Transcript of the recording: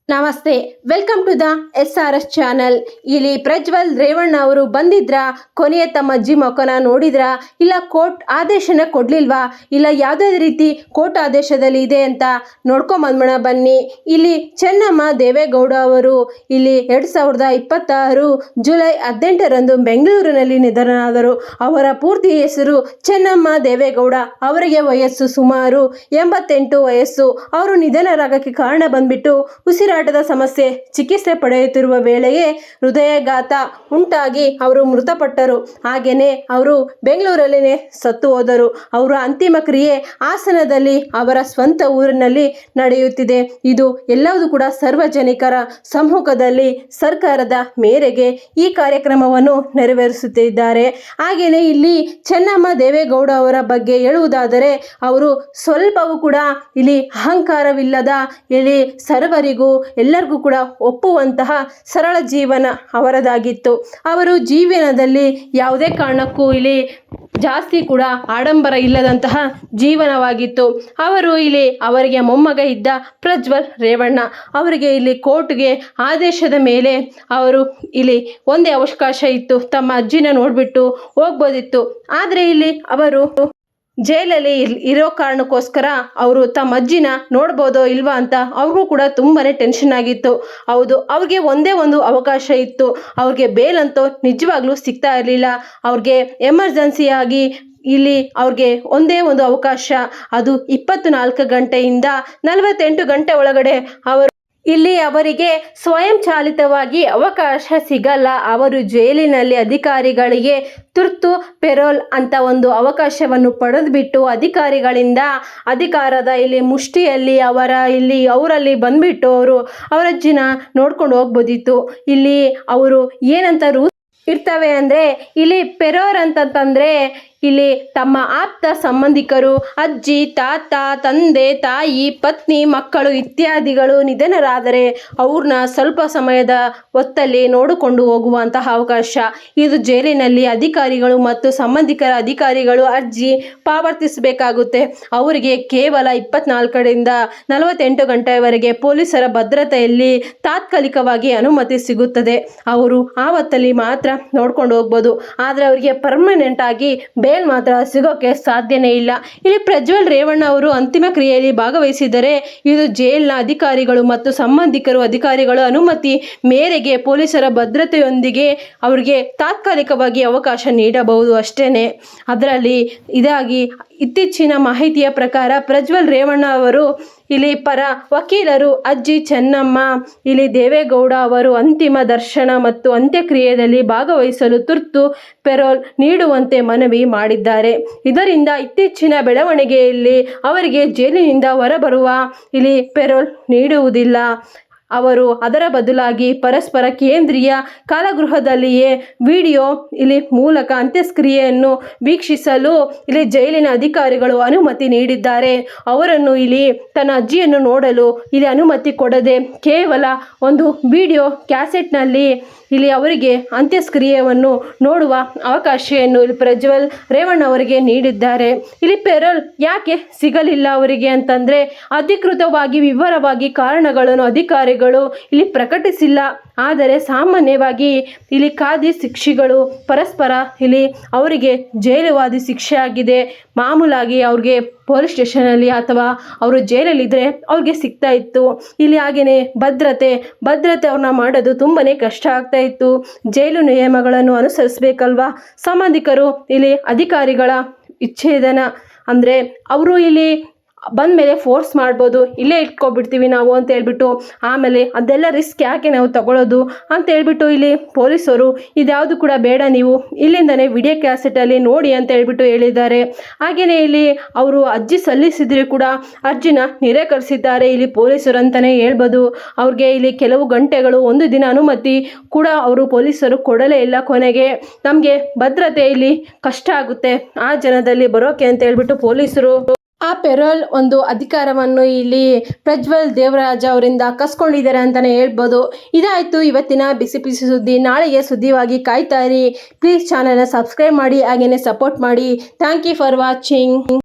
ನಮಸ್ತೆ, welcome to the SRS channel. ಇಲ್ಲಿ ಪ್ರಜ್ವಲ್ ರೇವಣ್ಣ ಅವರು ಬಂದಿದ್ರ, ಕೊನೆಯ ತಮ್ಮ ಅಜ್ಜಿ ಮಕ್ಕನ ನೋಡಿದ್ರ, ಇಲ್ಲ ಕೋರ್ಟ್ ಆದೇಶನ ಕೊಡ್ಲಿಲ್ವಾ, ಇಲ್ಲ ಯಾವುದೇ ರೀತಿ ಕೋರ್ಟ್ ಆದೇಶದಲ್ಲಿ ಇದೆ ಅಂತ ನೋಡ್ಕೊಂಬಂದ್ಮಣ ಬನ್ನಿ. ಇಲ್ಲಿ ಚೆನ್ನಮ್ಮ ದೇವೇಗೌಡ ಅವರು ಇಲ್ಲಿ 2026 ಜುಲೈ 18ರಂದು ಬೆಂಗಳೂರಿನಲ್ಲಿ ನಿಧನರಾದರು. ಅವರ ಪೂರ್ತಿ ಹೆಸರು ಚೆನ್ನಮ್ಮ ದೇವೇಗೌಡ. ಅವರಿಗೆ ವಯಸ್ಸು ಸುಮಾರು 88 ವಯಸ್ಸು. ಅವರು ನಿಧನರಾಗಕ್ಕೆ ಕಾರಣ ಬಂದ್ಬಿಟ್ಟು ಉಸಿರಾಟದ ಸಮಸ್ಯೆ. ಚಿಕಿತ್ಸೆ ಪಡೆಯುತ್ತಿರುವ ವೇಳೆಯೇ ಹೃದಯಾಘಾತ ಉಂಟಾಗಿ ಅವರು ಮೃತಪಟ್ಟರು. ಹಾಗೇನೆ ಅವರು ಬೆಂಗಳೂರಲ್ಲಿನೇ ಸತ್ತು ಹೋದರು. ಅವರ ಅಂತಿಮ ಕ್ರಿಯೆ ಹಾಸನದಲ್ಲಿ ಅವರ ಸ್ವಂತ ಊರಿನಲ್ಲಿ ನಡೆಯುತ್ತಿದೆ. ಇದು ಎಲ್ಲವೂ ಕೂಡ ಸಾರ್ವಜನಿಕರ ಸಮ್ಮುಖದಲ್ಲಿ ಸರ್ಕಾರದ ಮೇರೆಗೆ ಈ ಕಾರ್ಯಕ್ರಮವನ್ನು ನೆರವೇರಿಸುತ್ತಿದ್ದಾರೆ. ಹಾಗೇನೆ ಇಲ್ಲಿ ಚೆನ್ನಮ್ಮ ದೇವೇಗೌಡ ಅವರ ಬಗ್ಗೆ ಹೇಳುವುದಾದರೆ, ಅವರು ಸ್ವಲ್ಪವೂ ಕೂಡ ಇಲ್ಲಿ ಅಹಂಕಾರವಿಲ್ಲದ, ಇಲ್ಲಿ ಸರ್ವರಿಗೂ ಎಲ್ಲರಿಗೂ ಕೂಡ ಒಪ್ಪುವಂತಹ ಸರಳ ಜೀವನ ಅವರದಾಗಿತ್ತು. ಅವರು ಜೀವನದಲ್ಲಿ ಯಾವುದೇ ಕಾರಣಕ್ಕೂ ಇಲ್ಲಿ ಜಾಸ್ತಿ ಕೂಡ ಆಡಂಬರ ಇಲ್ಲದಂತಹ ಜೀವನವಾಗಿತ್ತು. ಅವರಿಗೆ ಮೊಮ್ಮಗ ಇದ್ದ ಪ್ರಜ್ವಲ್ ರೇವಣ್ಣ ಅವರಿಗೆ ಇಲ್ಲಿ ಕೋರ್ಟ್ಗೆ ಆದೇಶದ ಮೇಲೆ ಅವರು ಇಲ್ಲಿ ಒಂದೇ ಅವಕಾಶ ಇತ್ತು, ತಮ್ಮ ಅಜ್ಜಿನ ನೋಡ್ಬಿಟ್ಟು ಹೋಗ್ಬೋದಿತ್ತು. ಆದರೆ ಇಲ್ಲಿ ಅವರು ಜೈಲಲ್ಲಿ ಇರೋ ಕಾರಣಕ್ಕೋಸ್ಕರ ಅವರು ತಮ್ಮ ಅಜ್ಜಿನ ನೋಡ್ಬೋದೋ ಇಲ್ವಾ ಅಂತ ಅವ್ರಿಗೂ ಕೂಡ ತುಂಬಾನೇ ಟೆನ್ಷನ್ ಆಗಿತ್ತು. ಹೌದು, ಅವ್ರಿಗೆ ಒಂದೇ ಒಂದು ಅವಕಾಶ ಇತ್ತು. ಅವ್ರಿಗೆ ಬೇಲ್ ಅಂತೂ ನಿಜವಾಗ್ಲೂ ಸಿಗ್ತಾ ಇರಲಿಲ್ಲ. ಅವ್ರಿಗೆ ಎಮರ್ಜೆನ್ಸಿಯಾಗಿ ಇಲ್ಲಿ ಅವ್ರಿಗೆ ಒಂದೇ ಒಂದು ಅವಕಾಶ, ಅದು 24 ಗಂಟೆಯಿಂದ 48 ಗಂಟೆ ಒಳಗಡೆ ಅವರಿಗೆ ಸ್ವಯಂ ಚಾಲಿತವಾಗಿ ಅವಕಾಶ ಸಿಗಲ್ಲ. ಅವರು ಜೈಲಿನಲ್ಲಿ ಅಧಿಕಾರಿಗಳಿಗೆ ತುರ್ತು ಪೆರೋಲ್ ಅಂತ ಒಂದು ಅವಕಾಶವನ್ನು ಪಡೆದುಬಿಟ್ಟು ಅಧಿಕಾರದ ಇಲ್ಲಿ ಮುಷ್ಟಿಯಲ್ಲಿ ಅವರಲ್ಲಿ ಬಂದ್ಬಿಟ್ಟು ಅವರ ಅಜ್ಜಿನ ನೋಡ್ಕೊಂಡು ಹೋಗ್ಬೋದಿತ್ತು. ಇಲ್ಲಿ ಅವರು ಏನಂತ ಇರ್ತವೆ ಅಂದರೆ, ಇಲ್ಲಿ ಪೆರೋರ್ ಅಂತಂತಂದರೆ ಇಲ್ಲಿ ತಮ್ಮ ಆಪ್ತ ಸಂಬಂಧಿಕರು, ಅಜ್ಜಿ, ತಾತ, ತಂದೆ, ತಾಯಿ, ಪತ್ನಿ, ಮಕ್ಕಳು ಇತ್ಯಾದಿಗಳು ನಿಧನರಾದರೆ ಅವ್ರನ್ನ ಸ್ವಲ್ಪ ಸಮಯದ ಹೊತ್ತಲ್ಲಿ ನೋಡಿಕೊಂಡು ಹೋಗುವಂತಹ ಅವಕಾಶ. ಇದು ಜೈಲಿನಲ್ಲಿ ಅಧಿಕಾರಿಗಳು ಮತ್ತು ಸಂಬಂಧಿಕರ ಅಧಿಕಾರಿಗಳು ಅರ್ಜಿ ಪಾವತಿಸಬೇಕಾಗುತ್ತೆ. ಅವರಿಗೆ ಕೇವಲ 24ರಿಂದ 48 ಗಂಟೆಯವರೆಗೆ ಪೊಲೀಸರ ಭದ್ರತೆಯಲ್ಲಿ ತಾತ್ಕಾಲಿಕವಾಗಿ ಅನುಮತಿ ಸಿಗುತ್ತದೆ. ಅವರು ಆವತ್ತಲ್ಲಿ ಮಾತ್ರ ನೋಡ್ಕೊಂಡು ಹೋಗ್ಬೋದು. ಆದರೆ ಅವರಿಗೆ ಪರ್ಮನೆಂಟ್ ಆಗಿ ಬೇಲ್ ಮಾತ್ರ ಸಿಗೋಕೆ ಸಾಧ್ಯನೇ ಇಲ್ಲ. ಇಲ್ಲಿ ಪ್ರಜ್ವಲ್ ರೇವಣ್ಣ ಅವರು ಅಂತಿಮ ಕ್ರಿಯೆಯಲ್ಲಿ ಭಾಗವಹಿಸಿದರೆ ಇದು ಜೈಲಿನ ಅಧಿಕಾರಿಗಳು ಮತ್ತು ಅಧಿಕಾರಿಗಳು ಅನುಮತಿ ಮೇರೆಗೆ ಪೊಲೀಸರ ಭದ್ರತೆಯೊಂದಿಗೆ ಅವರಿಗೆ ತಾತ್ಕಾಲಿಕವಾಗಿ ಅವಕಾಶ ನೀಡಬಹುದು ಅಷ್ಟೇನೆ. ಅದರಲ್ಲಿ ಇತ್ತೀಚಿನ ಮಾಹಿತಿಯ ಪ್ರಕಾರ ಪ್ರಜ್ವಲ್ ರೇವಣ್ಣ ಅವರು ಇಲ್ಲಿ ಪರ ವಕೀಲರು ಅಜ್ಜಿ ಚೆನ್ನಮ್ಮ ಇಲ್ಲಿ ದೇವೇಗೌಡ ಅವರು ಅಂತಿಮ ದರ್ಶನ ಮತ್ತು ಅಂತ್ಯಕ್ರಿಯೆಯಲ್ಲಿ ಭಾಗವಹಿಸಲು ತುರ್ತು ಪೆರೋಲ್ ನೀಡುವಂತೆ ಮನವಿ ಮಾಡಿದ್ದಾರೆ. ಇದರಿಂದ ಇತ್ತೀಚಿನ ಬೆಳವಣಿಗೆಯಲ್ಲಿ ಅವರಿಗೆ ಜೈಲಿನಿಂದ ಹೊರಬರುವ ಇಲ್ಲಿ ಪೆರೋಲ್ ನೀಡುವುದಿಲ್ಲ. ಅವರು ಅದರ ಬದಲಾಗಿ ಪರಸ್ಪರ ಕೇಂದ್ರೀಯ ಕಾರಾಗೃಹದಲ್ಲಿಯೇ ವಿಡಿಯೋ ಮೂಲಕ ಅಂತ್ಯಕ್ರಿಯೆಯನ್ನು ವೀಕ್ಷಿಸಲು ಇಲ್ಲಿ ಜೈಲಿನ ಅಧಿಕಾರಿಗಳು ಅನುಮತಿ ನೀಡಿದ್ದಾರೆ. ಅವರನ್ನು ತನ್ನ ಅಜ್ಜಿಯನ್ನು ನೋಡಲು ಅನುಮತಿ ಕೊಡದೆ ಕೇವಲ ಒಂದು ವಿಡಿಯೋ ಕ್ಯಾಸೆಟ್ನಲ್ಲಿ ಅವರಿಗೆ ಅಂತ್ಯಕ್ರಿಯೆಯನ್ನು ನೋಡುವ ಅವಕಾಶವನ್ನು ಪ್ರಜ್ವಲ್ ರೇವಣ್ಣ ಅವರಿಗೆ ನೀಡಿದ್ದಾರೆ. ಪೆರೋಲ್ ಯಾಕೆ ಸಿಗಲಿಲ್ಲ ಅವರಿಗೆ ಅಂತಂದರೆ, ಅಧಿಕೃತವಾಗಿ ವಿವರವಾಗಿ ಕಾರಣಗಳನ್ನು ಅಧಿಕಾರಿಗಳು ಪ್ರಕಟಿಸಿಲ್ಲ. ಆದರೆ ಸಾಮಾನ್ಯವಾಗಿ ಕಾದಿ ಶಿಕ್ಷೆಗಳು ಪರಸ್ಪರ ಅವರಿಗೆ ಜೈಲುವಾದಿ ಶಿಕ್ಷೆ ಆಗಿದೆ. ಮಾಮೂಲಾಗಿ ಅವ್ರಿಗೆ ಪೊಲೀಸ್ ಸ್ಟೇಷನಲ್ಲಿ ಅಥವಾ ಅವರು ಜೈಲಲ್ಲಿದ್ದರೆ ಅವ್ರಿಗೆ ಸಿಗ್ತಾ ಇತ್ತು. ಹಾಗೆಯೇ ಭದ್ರತೆ ಅವ್ರನ್ನ ಮಾಡೋದು ತುಂಬನೇ ಕಷ್ಟ ಆಗ್ತಾ ಇತ್ತು. ಜೈಲು ನಿಯಮಗಳನ್ನು ಅನುಸರಿಸಬೇಕಲ್ವಾ. ಸಂಬಂಧಿಕರು ಅಧಿಕಾರಿಗಳ ವಿಚ್ಛೇದನ ಅಂದರೆ ಅವರು ಬಂದ ಮೇಲೆ ಫೋರ್ಸ್ ಮಾಡ್ಬೋದು, ಇಲ್ಲೇ ಇಟ್ಕೊಬಿಡ್ತೀವಿ ನಾವು ಅಂತ ಹೇಳ್ಬಿಟ್ಟು, ಆಮೇಲೆ ಅದೆಲ್ಲ ರಿಸ್ಕ್ ಯಾಕೆ ನಾವು ತಗೊಳ್ಳೋದು ಅಂತ ಹೇಳ್ಬಿಟ್ಟು ಪೊಲೀಸರು ಇದ್ಯಾವುದು ಕೂಡ ಬೇಡ, ನೀವು ಇಲ್ಲಿಂದನೇ ವಿಡಿಯೋ ಕ್ಯಾಸೆಟಲ್ಲಿ ನೋಡಿ ಅಂತ ಹೇಳ್ಬಿಟ್ಟು ಹೇಳಿದ್ದಾರೆ. ಹಾಗೆಯೇ ಅವರು ಅರ್ಜಿ ಸಲ್ಲಿಸಿದ್ರೆ ಕೂಡ ಅರ್ಜಿನ ನಿರಾಕರಿಸಿದ್ದಾರೆ ಪೊಲೀಸರು ಅಂತಲೇ ಹೇಳ್ಬೋದು. ಅವ್ರಿಗೆ ಕೆಲವು ಗಂಟೆಗಳು, ಒಂದು ದಿನ ಅನುಮತಿ ಕೂಡ ಅವರು ಪೊಲೀಸರು ಕೊಡಲೇ ಇಲ್ಲ. ಕೊನೆಗೆ ನಮಗೆ ಭದ್ರತೆ ಕಷ್ಟ ಆಗುತ್ತೆ ಆ ಜನದಲ್ಲಿ ಬರೋಕೆ ಅಂತ ಹೇಳ್ಬಿಟ್ಟು ಪೊಲೀಸರು ಆ ಪೆರೋಲ್ ಒಂದು ಅಧಿಕಾರವನ್ನು ಪ್ರಜ್ವಲ್ ದೇವರಾಜ್ ಅವರಿಂದ ಕಸ್ಕೊಂಡಿದ್ದಾರೆ ಅಂತಲೇ ಹೇಳ್ಬೋದು. ಇದಾಯಿತು ಇವತ್ತಿನ ಬಿಸಿ ಬಿಸಿ ಸುದ್ದಿ. ನಾಳೆಗೆ ಸುದ್ದಿವಾಗಿ ಕಾಯ್ತಾ ಇರಿ. ಪ್ಲೀಸ್ ಚಾನಲ್ನ ಸಬ್ಸ್ಕ್ರೈಬ್ ಮಾಡಿ, ಹಾಗೆಯೇ ಸಪೋರ್ಟ್ ಮಾಡಿ. Thank you for watching.